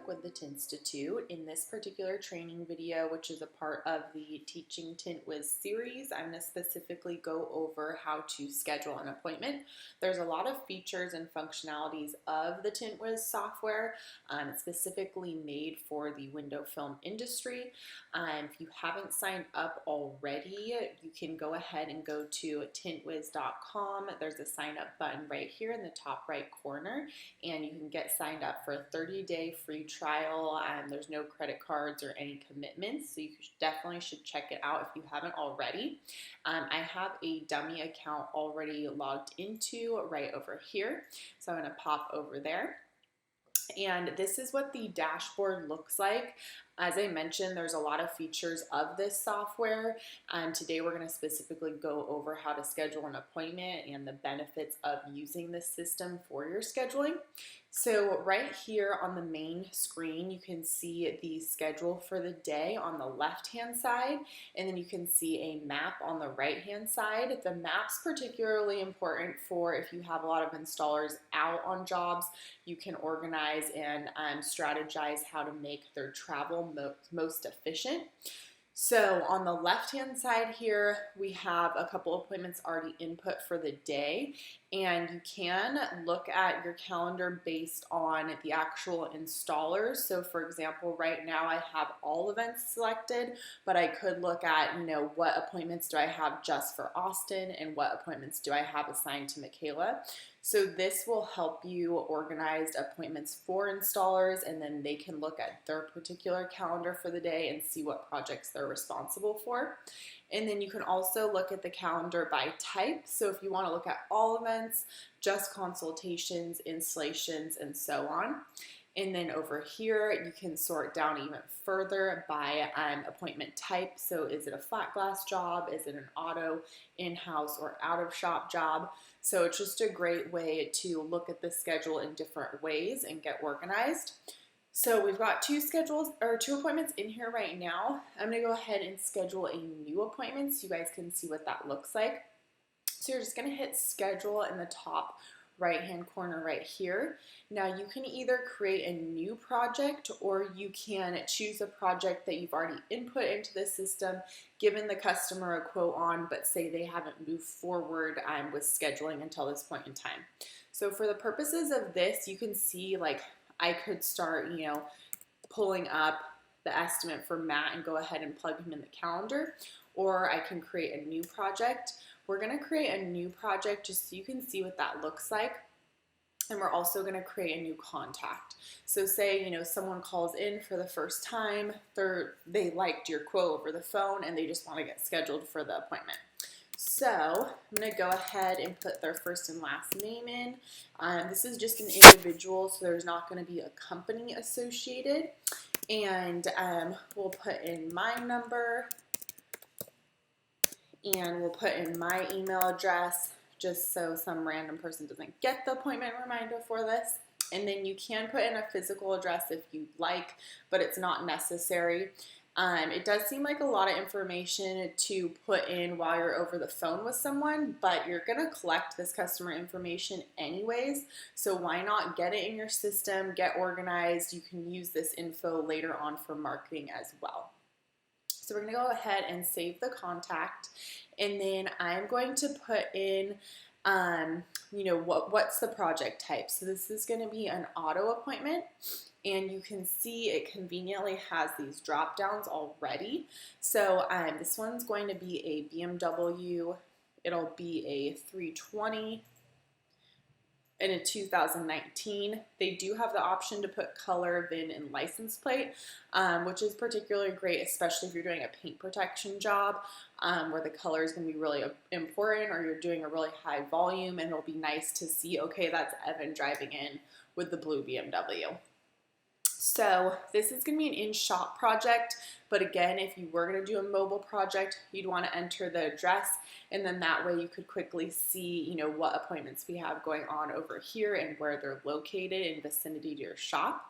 With the Tinstitute. In this particular training video, which is a part of the Teaching TintWiz series, I'm going to specifically go over how to schedule an appointment. There's a lot of features and functionalities of the TintWiz software. It's specifically made for the window film industry. If you haven't signed up already, you can go ahead and go to tintwiz.com. There's a sign up button right here in the top right corner, and you can get signed up for a 30-day free trial. There's no credit cards or any commitments, so you definitely should check it out if you haven't already. I have a dummy account already logged into right over here, so I'm going to pop over there. And this is what the dashboard looks like. As I mentioned, there's a lot of features of this software. Today we're going to specifically go over how to schedule an appointment and the benefits of using this system for your scheduling. So right here on the main screen, you can see the schedule for the day on the left-hand side, and then you can see a map on the right-hand side. The map's particularly important for if you have a lot of installers out on jobs. You can organize and strategize how to make their travel most efficient. So on the left-hand side here, we have a couple appointments already input for the day, and you can look at your calendar based on the actual installers. So for example, right now I have all events selected, but I could look at, what appointments do I have just for Austin and what appointments do I have assigned to Michaela. So this will help you organize appointments for installers, and then they can look at their particular calendar for the day and see what projects they're responsible for. And then you can also look at the calendar by type. So if you want to look at all events, just consultations, installations, and so on. And then over here, you can sort down even further by appointment type. So is it a flat glass job? Is it an auto, in-house, or out-of-shop job? So it's just a great way to look at the schedule in different ways and get organized. So we've got two appointments in here right now. I'm going to go ahead and schedule a new appointment so you guys can see what that looks like. So you're just going to hit schedule in the top right-hand corner right here. Now you can either create a new project, or you can choose a project that you've already input into the system, given the customer a quote on, but say they haven't moved forward with scheduling until this point in time. So for the purposes of this, you can see I could start, pulling up the estimate for Matt and go ahead and plug him in the calendar, or I can create a new project. We're going to create a new project just so you can see what that looks like. And we're also going to create a new contact. So say, someone calls in for the first time, they liked your quote over the phone and they just want to get scheduled for the appointment. So I'm going to go ahead and put their first and last name in. This is just an individual, so there's not going to be a company associated. And we'll put in my number, and we'll put in my email address just so some random person doesn't get the appointment reminder for this. And then you can put in a physical address if you like, but it's not necessary. It does seem like a lot of information to put in while you're over the phone with someone, but you're going to collect this customer information anyways, so why not get it in your system, get organized. You can use this info later on for marketing as well. So we're going to go ahead and save the contact, and then I'm going to put in what's the project type. So this is going to be an auto appointment, and you can see it conveniently has these drop downs already. So this one's going to be a BMW. It'll be a 320 in a 2019. They do have the option to put color, VIN, and license plate, which is particularly great, especially if you're doing a paint protection job where the color is going to be really important, or you're doing a really high volume, and it'll be nice to see, okay, that's Evan driving in with the blue BMW. So this is going to be an in-shop project, but again, if you were going to do a mobile project, you'd want to enter the address, and then that way you could quickly see, what appointments we have going on over here and where they're located in vicinity to your shop.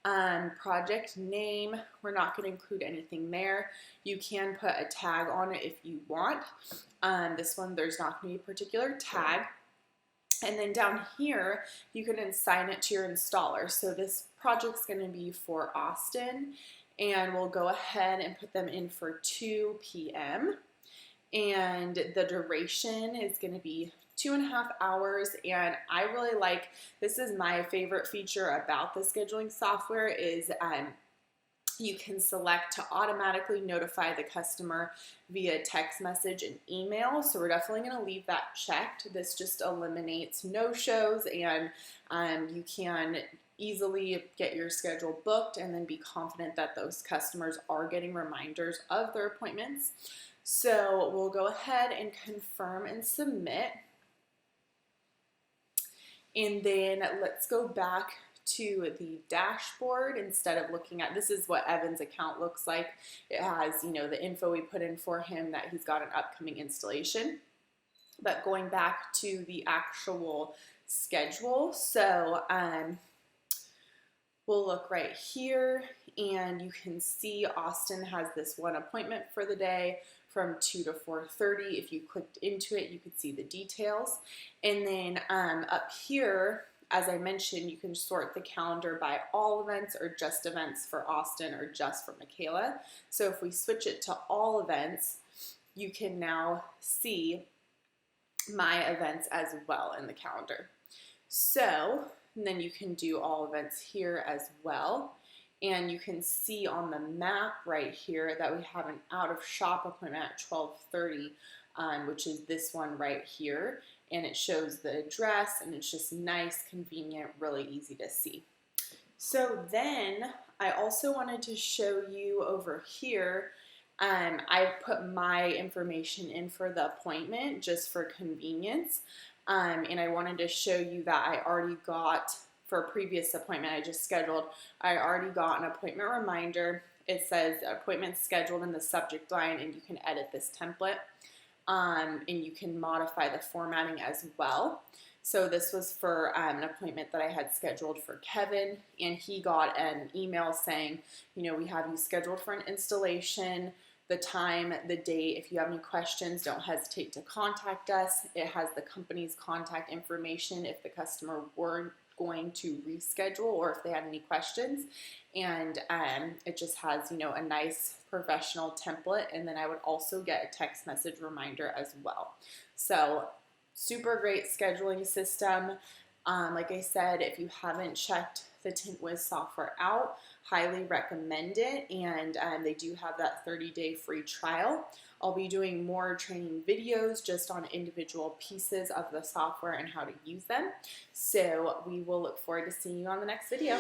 Project name, we're not going to include anything there. You can put a tag on it if you want. This one, there's not going to be a particular tag. And then down here, you can assign it to your installer. So this project's going to be for Austin, and we'll go ahead and put them in for 2 p.m. And the duration is going to be 2.5 hours. And I really like, this is my favorite feature about the scheduling software is you can select to automatically notify the customer via text message and email. So we're definitely going to leave that checked. This just eliminates no-shows, and you can easily get your schedule booked and then be confident that those customers are getting reminders of their appointments. So we'll go ahead and confirm and submit. And then let's go back to the dashboard. Instead of looking at, this is what Evan's account looks like. It has, you know, the info we put in for him that he's got an upcoming installation. But going back to the actual schedule, so we'll look right here, and you can see Austin has this one appointment for the day from 2 to 4:30. If you clicked into it, you could see the details. And then up here, as I mentioned, you can sort the calendar by all events or just events for Austin or just for Michaela. So if we switch it to all events, you can now see my events as well in the calendar. So, and then you can do all events here as well. And you can see on the map right here that we have an out of shop appointment at 12:30, which is this one right here. And it shows the address, and it's just nice, convenient, really easy to see. So then I also wanted to show you over here, I put my information in for the appointment just for convenience. And I wanted to show you that I already got, for a previous appointment I just scheduled, I already got an appointment reminder. It says appointment scheduled in the subject line, and you can edit this template. And you can modify the formatting as well. So this was for an appointment that I had scheduled for Kevin, and he got an email saying, you know, we have you scheduled for an installation, the time, the date. If you have any questions, don't hesitate to contact us. It has the company's contact information if the customer were going to reschedule or if they had any questions. And it just has, you know, a nice professional template, and then I would also get a text message reminder as well. So super great scheduling system. Like I said, if you haven't checked the TintWiz software out, highly recommend it, and they do have that 30-day free trial. I'll be doing more training videos just on individual pieces of the software and how to use them. So we will look forward to seeing you on the next video.